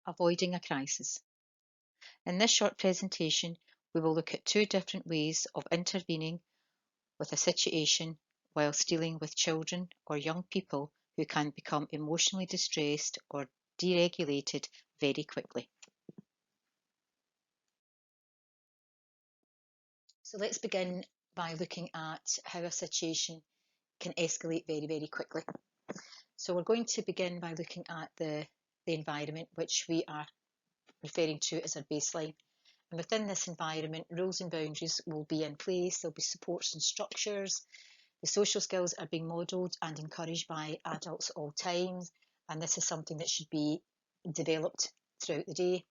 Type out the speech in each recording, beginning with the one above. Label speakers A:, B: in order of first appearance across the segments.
A: avoiding a crisis. In this short presentation, we will look at two different ways of intervening with a situation whilst dealing with children or young people who can become emotionally distressed or deregulated very quickly. So let's begin by looking at how a situation can escalate very, very quickly. So we're going to begin by looking at the environment, which we are referring to as our baseline. And within this environment, rules and boundaries will be in place. There'll be supports and structures. The social skills are being modelled and encouraged by adults at all times. And this is something that should be developed throughout the day.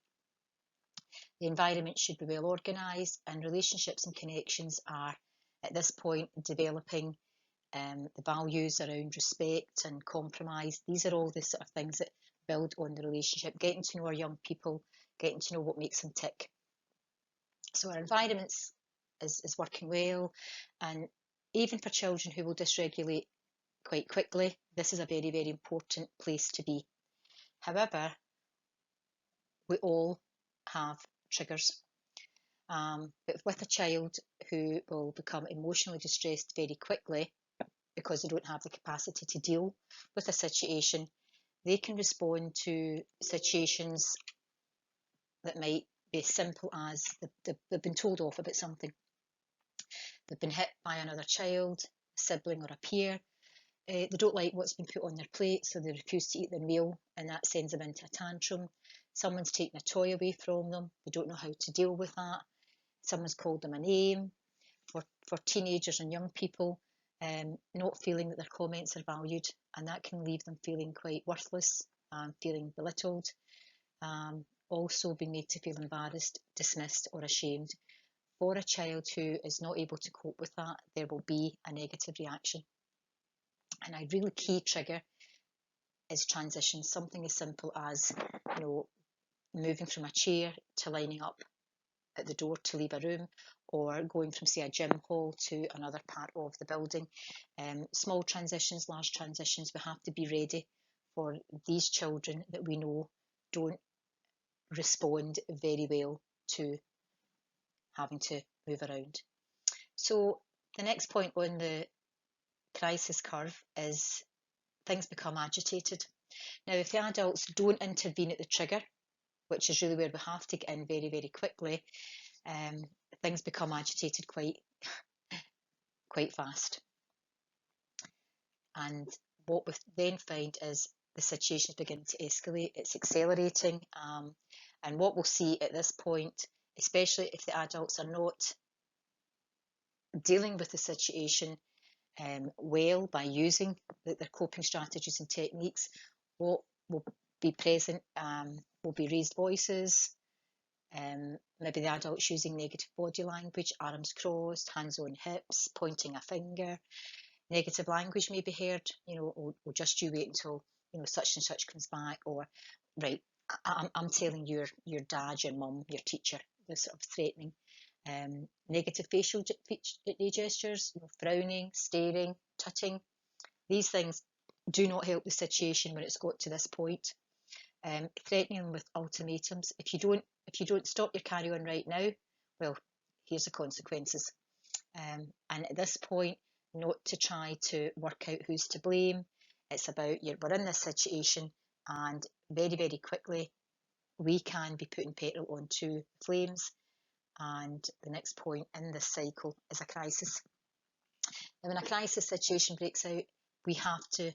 A: The environment should be well organised, and relationships and connections are, at this point, developing the values around respect and compromise. These are all the sort of things that build on the relationship, getting to know our young people, getting to know what makes them tick. So our environment is working well, and even for children who will dysregulate quite quickly, this is a very, very important place to be. However, we all have triggers. But with a child who will become emotionally distressed very quickly because they don't have the capacity to deal with a situation, they can respond to situations that might be as simple as they've been told off about something. They've been hit by another child, a sibling or a peer. They don't like what's been put on their plate, so they refuse to eat their meal, and that sends them into a tantrum. Someone's taken a toy away from them. They don't know how to deal with that. Someone's called them a name. For teenagers and young people, not feeling that their comments are valued, and that can leave them feeling quite worthless and feeling belittled. Also being made to feel embarrassed, dismissed or ashamed. For a child who is not able to cope with that, there will be a negative reaction. And a really key trigger is transition, something as simple as, moving from a chair to lining up at the door to leave a room, or going from, say, a gym hall to another part of the building. Small transitions, large transitions, we have to be ready for these children that we know don't respond very well to having to move around. So the next point on the crisis curve is things become agitated. Now, if the adults don't intervene at the trigger, which is really where we have to get in very, very quickly, things become agitated quite fast. And what we then find is the situation is beginning to escalate, it's accelerating. And what we'll see at this point, especially if the adults are not dealing with the situation well by using their coping strategies and techniques, what will be present will be raised voices, maybe the adults using negative body language, arms crossed, hands on hips, pointing a finger. Negative language may be heard, or just you wait until, such and such comes back, or, right, I'm telling your dad, your mum, your teacher, this sort of threatening. Negative facial gestures, frowning, staring, tutting. These things do not help the situation when it's got to this point. Threatening them with ultimatums. If you don't stop your carry on right now, well, here's the consequences. And at this point, not to try to work out who's to blame. It's about we're in this situation, and very, very quickly we can be putting petrol onto flames. And the next point in this cycle is a crisis. And when a crisis situation breaks out, we have to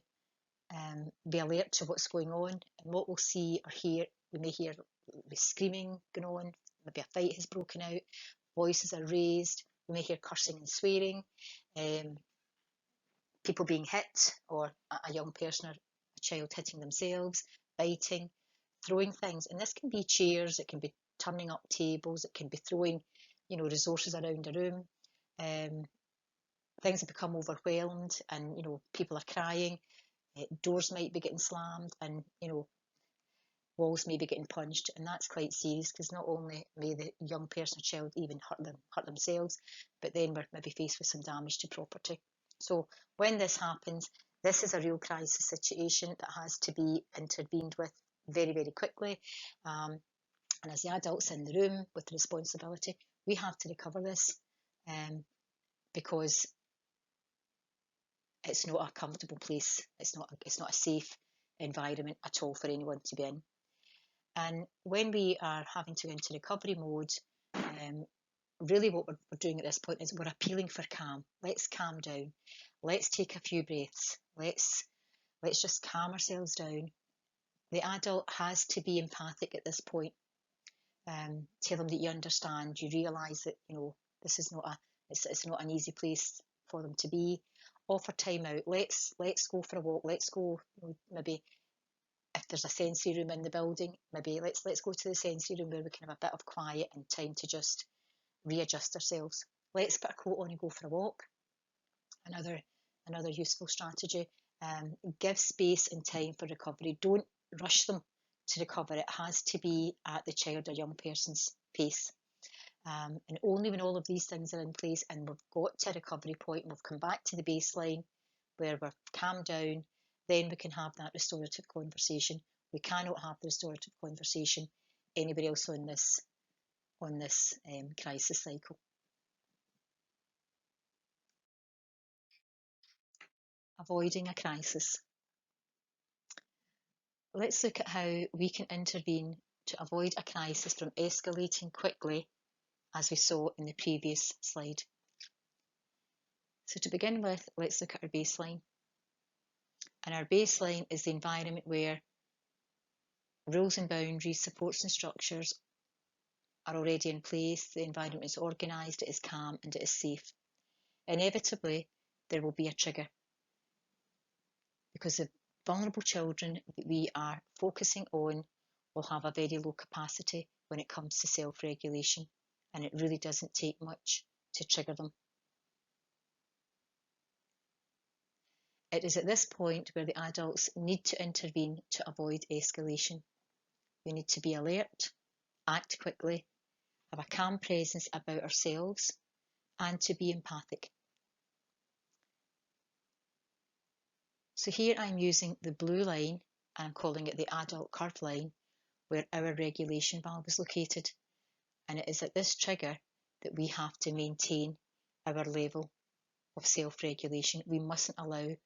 A: be alert to what's going on. And what we'll see or hear, we may hear screaming going on, maybe a fight has broken out, voices are raised, we may hear cursing and swearing, people being hit, or a young person or a child hitting themselves, biting, throwing things. And this can be chairs, it can be turning up tables, it can be throwing, resources around a room. Things have become overwhelmed, and people are crying. Doors might be getting slammed, and walls may be getting punched, and that's quite serious, because not only may the young person or child even hurt themselves, but then we're maybe faced with some damage to property. So when this happens, this is a real crisis situation that has to be intervened with very, very quickly. And as the adults in the room with the responsibility, we have to recover this because it's not a comfortable place. It's not a safe environment at all for anyone to be in. And when we are having to go into recovery mode, really what we're doing at this point is we're appealing for calm. Let's calm down. Let's take a few breaths. Let's just calm ourselves down. The adult has to be empathic at this point. Tell them that you understand. You realise that this is not it's not an easy place for them to be. Offer time out. Let's go for a walk. Let's go, maybe if there's a sensory room in the building, maybe let's go to the sensory room where we can have a bit of quiet and time to just readjust ourselves. Let's put a coat on and go for a walk. Another useful strategy. Give space and time for recovery. Don't rush them to recover. It has to be at the child or young person's pace. And only when all of these things are in place and we've got to a recovery point and we've come back to the baseline where we're calmed down, then we can have that restorative conversation. We cannot have the restorative conversation anywhere else on this crisis cycle. Avoiding a crisis. Let's look at how we can intervene to avoid a crisis from escalating quickly, as we saw in the previous slide. So to begin with, let's look at our baseline. And our baseline is the environment where rules and boundaries, supports and structures are already in place. The environment is organised, it is calm and it is safe. Inevitably, there will be a trigger because the vulnerable children that we are focusing on will have a very low capacity when it comes to self-regulation, and it really doesn't take much to trigger them. It is at this point where the adults need to intervene to avoid escalation. We need to be alert, act quickly, have a calm presence about ourselves, and to be empathic. So here I'm using the blue line, and I'm calling it the adult curve line, where our regulation valve is located. And it is at this trigger that we have to maintain our level of self-regulation. We mustn't allow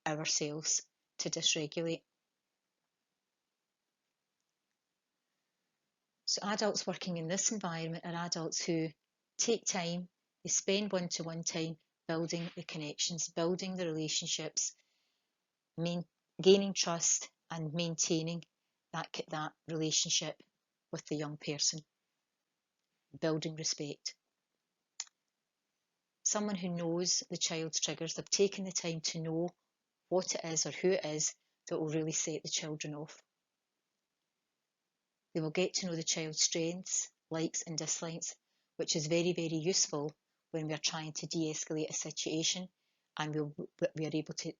A: ourselves to dysregulate. So adults working in this environment are adults who take time, they spend one-to-one time building the connections, building the relationships, gaining trust and maintaining that relationship with the young person, building respect. Someone who knows the child's triggers, they've taken the time to know what it is or who it is that will really set the children off. They will get to know the child's strengths, likes and dislikes, which is very, very useful when we are trying to de-escalate a situation and we are able to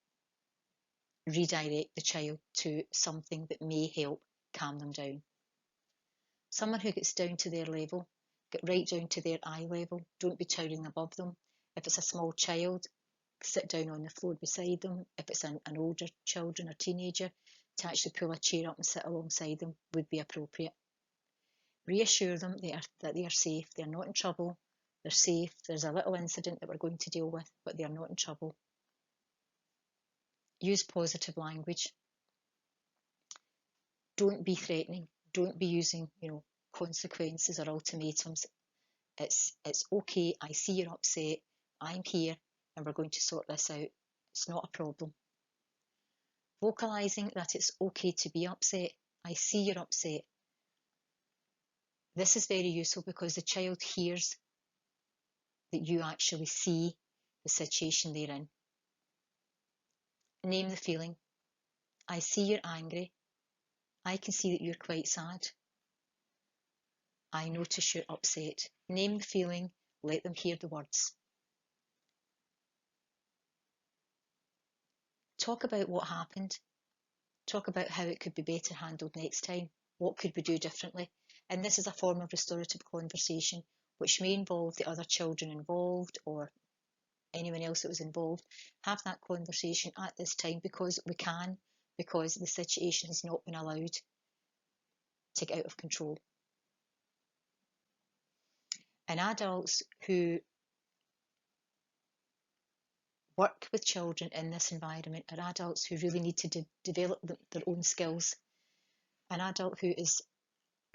A: redirect the child to something that may help calm them down. Someone who gets down to their level, get right down to their eye level, don't be towering above them. If it's a small child, sit down on the floor beside them. If it's an older children or teenager, to actually pull a chair up and sit alongside them would be appropriate. Reassure them that they are safe, they're not in trouble, they're safe, there's a little incident that we're going to deal with, but they're not in trouble. Use positive language. Don't be threatening, don't be using, consequences or ultimatums. It's okay, I see you're upset, I'm here, and we're going to sort this out. It's not a problem. Vocalising that it's okay to be upset. I see you're upset. This is very useful because the child hears that you actually see the situation they're in. Name the feeling. I see you're angry. I can see that you're quite sad. I notice you're upset. Name the feeling. Let them hear the words. Talk about what happened. Talk about how it could be better handled next time. What could we do differently? And this is a form of restorative conversation, which may involve the other children involved or anyone else that was involved. Have that conversation at this time because we can, because the situation has not been allowed to get out of control. And adults who work with children in this environment are adults who really need to develop their own skills. An adult who is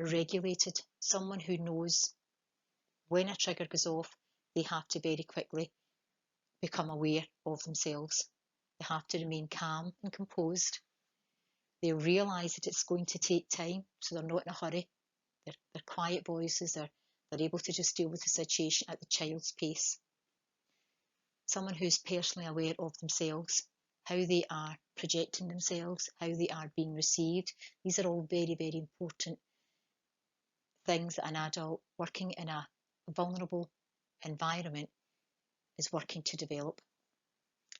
A: regulated, someone who knows when a trigger goes off, they have to very quickly become aware of themselves. They have to remain calm and composed. They realise that it's going to take time, so they're not in a hurry. They're quiet voices, they're able to just deal with the situation at the child's pace. Someone who's personally aware of themselves, how they are projecting themselves, how they are being received. These are all very, very important things that an adult working in a vulnerable environment is working to develop.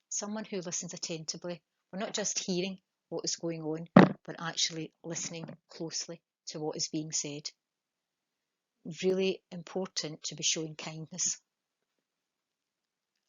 A: Someone who listens attentively. We're not just hearing what is going on, but actually listening closely to what is being said. Really important to be showing kindness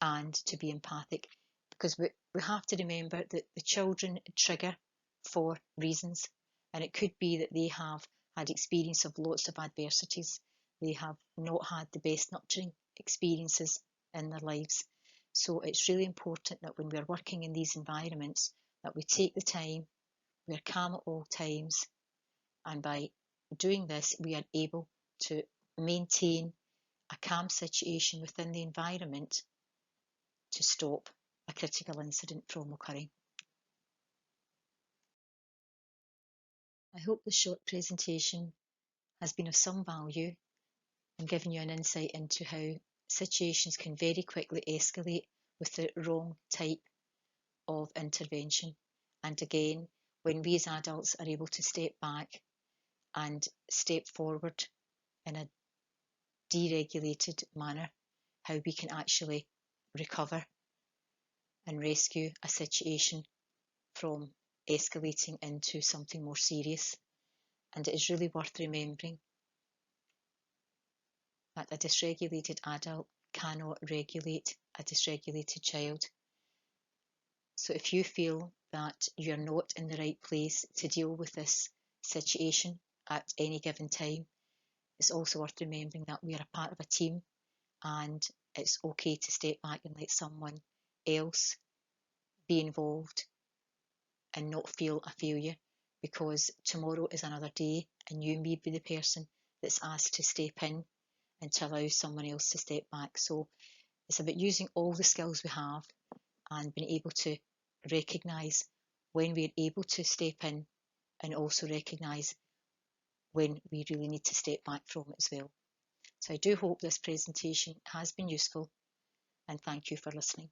A: and to be empathic, because we have to remember that the children trigger for reasons, and it could be that they have had experience of lots of adversities. They have not had the best nurturing experiences in their lives. So it's really important that when we're working in these environments, that we take the time, we're calm at all times, and by doing this, we are able to maintain a calm situation within the environment to stop a critical incident from occurring. I hope this short presentation has been of some value and given you an insight into how situations can very quickly escalate with the wrong type of intervention. And again, when we as adults are able to step back and step forward in a deregulated manner, how we can actually recover and rescue a situation from escalating into something more serious. And it is really worth remembering that a dysregulated adult cannot regulate a dysregulated child. So if you feel that you're not in the right place to deal with this situation at any given time, it's also worth remembering that we are a part of a team, and it's okay to step back and let someone else be involved and not feel a failure, because tomorrow is another day and you may be the person that's asked to step in and to allow someone else to step back. So it's about using all the skills we have and being able to recognise when we're able to step in, and also recognise when we really need to step back from it as well. So I do hope this presentation has been useful, and thank you for listening.